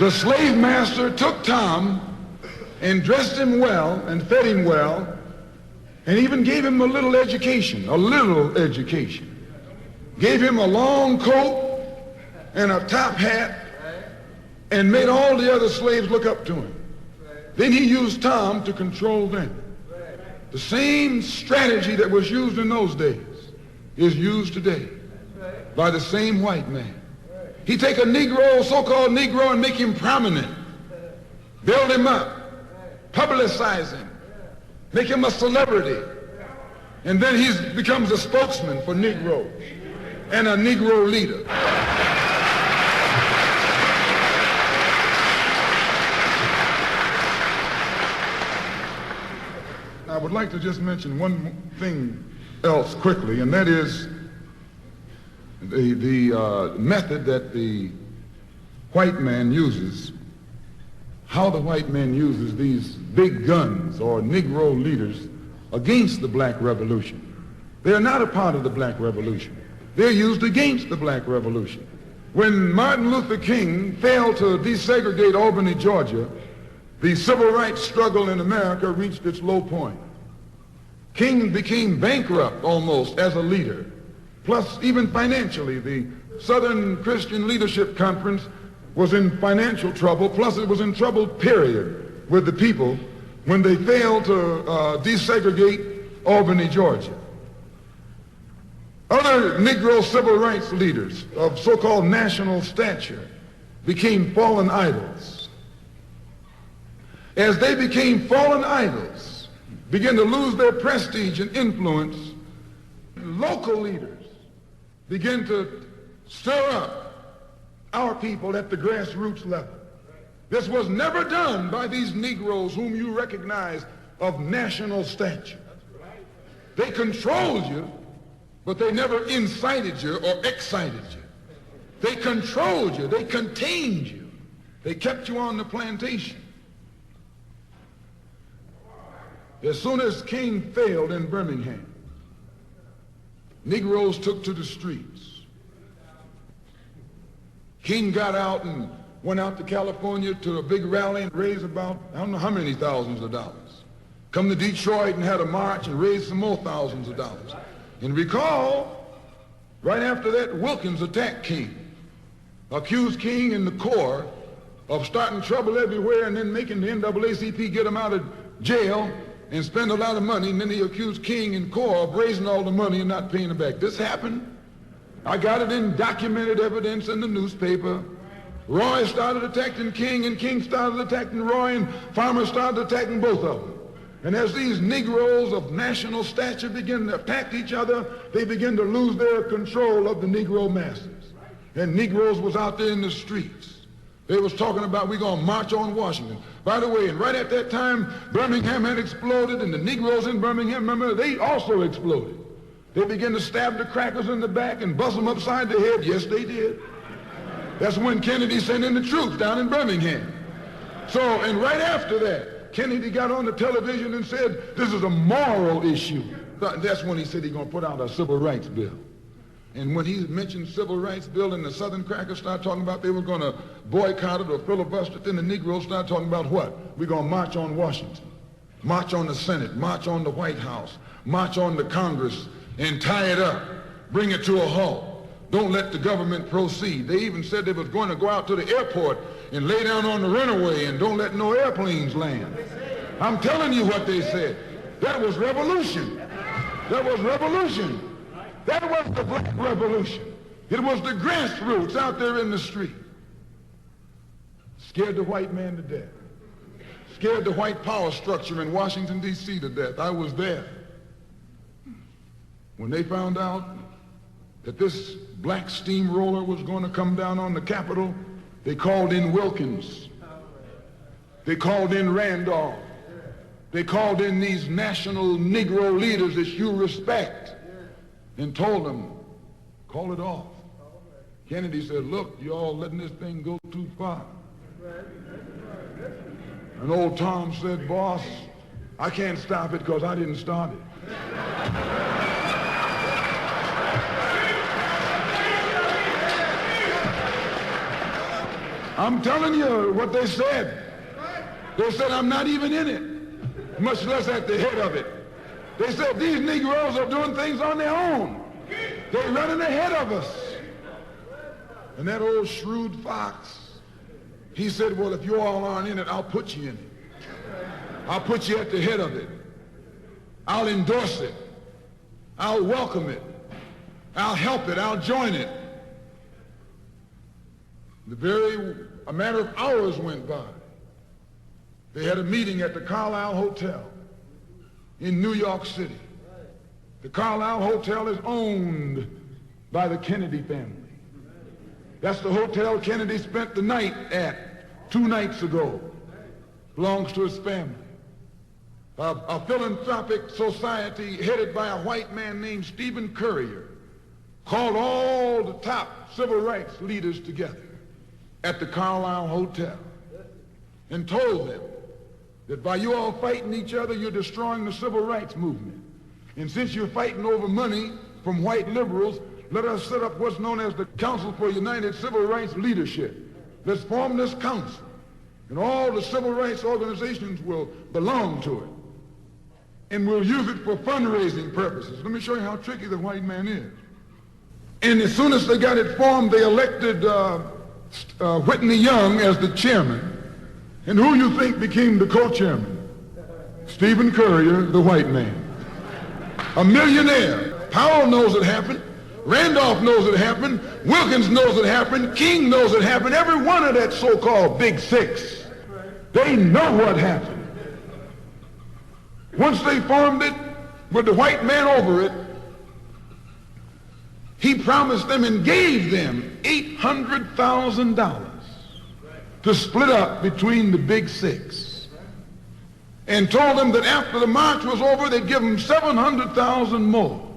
The slave master took Tom and dressed him well and fed him well and even gave him a little education, Gave him a long coat and a top hat and made all the other slaves look up to him. Then he used Tom to control them. The same strategy that was used in those days is used today by the same white man. He take a Negro, so-called Negro, and make him prominent, build him up, publicize him, make him a celebrity, and then he becomes a spokesman for Negroes and a Negro leader. I would like to just mention one thing else quickly, and that is the method that the white man uses, how the white man uses these big guns or Negro leaders against the black revolution. They are not a part of the black revolution. They're used against the black revolution. When Martin Luther King failed to desegregate Albany, Georgia, the civil rights struggle in America reached its low point. King became bankrupt almost as a leader. Plus, even financially, the Southern Christian Leadership Conference was in financial trouble, plus it was in trouble, period, with the people when they failed to desegregate Albany, Georgia. Other Negro civil rights leaders of so-called national stature became fallen idols. As they became fallen idols, began to lose their prestige and influence, local leaders begin to stir up our people at the grassroots level. This was never done by these Negroes whom you recognize of national stature. They controlled you, but they never incited you or excited you. They controlled you, they contained you. They kept you on the plantation. As soon as King failed in Birmingham, Negroes took to the streets. King got out and went out to California to a big rally and raised about, I don't know how many thousands of dollars. Come to Detroit and had a march and raised some more thousands of dollars. And recall, right after that, Wilkins attacked King, accused King and the Corps of starting trouble everywhere and then making the NAACP get him out of jail and spend a lot of money, and then he accused King and Corps of raising all the money and not paying it back. This happened. I got it in documented evidence in the newspaper. Roy started attacking King, and King started attacking Roy, and Farmer started attacking both of them. And as these Negroes of national stature begin to attack each other, they begin to lose their control of the Negro masses. And Negroes was out there in the streets. They was talking about, we're going to march on Washington. By the way, and right at that time, Birmingham had exploded, and the Negroes in Birmingham, remember, they also exploded. They began to stab the crackers in the back and bust them upside the head. Yes, they did. That's when Kennedy sent in the troops down in Birmingham. So, and right after that, Kennedy got on the television and said, this is a moral issue. That's when he said he's going to put out a civil rights bill. And when he mentioned civil rights bill and the Southern crackers started talking about they were going to boycott it or filibuster it, then the Negroes started talking about what? We're going to march on Washington, march on the Senate, march on the White House, march on the Congress, and tie it up, bring it to a halt. Don't let the government proceed. They even said they was going to go out to the airport and lay down on the runway and don't let no airplanes land. I'm telling you what they said. That was revolution. That was revolution. That was the black revolution. It was the grassroots out there in the street. Scared the white man to death. Scared the white power structure in Washington, D.C. to death. I was there. When they found out that this black steamroller was going to come down on the Capitol, they called in Wilkins. They called in Randolph. They called in these national Negro leaders that you respect and told them, call it off. Kennedy said, look, you all letting this thing go too far. And old Tom said, boss, I can't stop it because I didn't start it. I'm telling you what they said. They said, I'm not even in it, much less at the head of it. They said, these Negroes are doing things on their own. They're running ahead of us. And that old shrewd fox, he said, well, if you all aren't in it, I'll put you in it. I'll put you at the head of it. I'll endorse it. I'll welcome it. I'll help it. I'll join it. A matter of hours went by. They had a meeting at the Carlisle Hotel in New York City. The Carlisle Hotel is owned by the Kennedy family. That's the hotel Kennedy spent the night at 2 nights ago. Belongs to his family. A philanthropic society headed by a white man named Stephen Currier called all the top civil rights leaders together at the Carlisle Hotel and told them that by you all fighting each other, you're destroying the civil rights movement. And since you're fighting over money from white liberals, let us set up what's known as the Council for United Civil Rights Leadership. Let's form this council, and all the civil rights organizations will belong to it. And we'll use it for fundraising purposes. Let me show you how tricky the white man is. And as soon as they got it formed, they elected Whitney Young as the chairman. And who you think became the co-chairman? Stephen Currier, the white man. A millionaire. Powell knows it happened. Randolph knows it happened. Wilkins knows it happened. King knows it happened. Every one of that so-called Big Six. They know what happened. Once they formed it, with the white man over it, he promised them and gave them $800,000 to split up between the Big Six, and told them that after the march was over, they'd give them $700,000 more.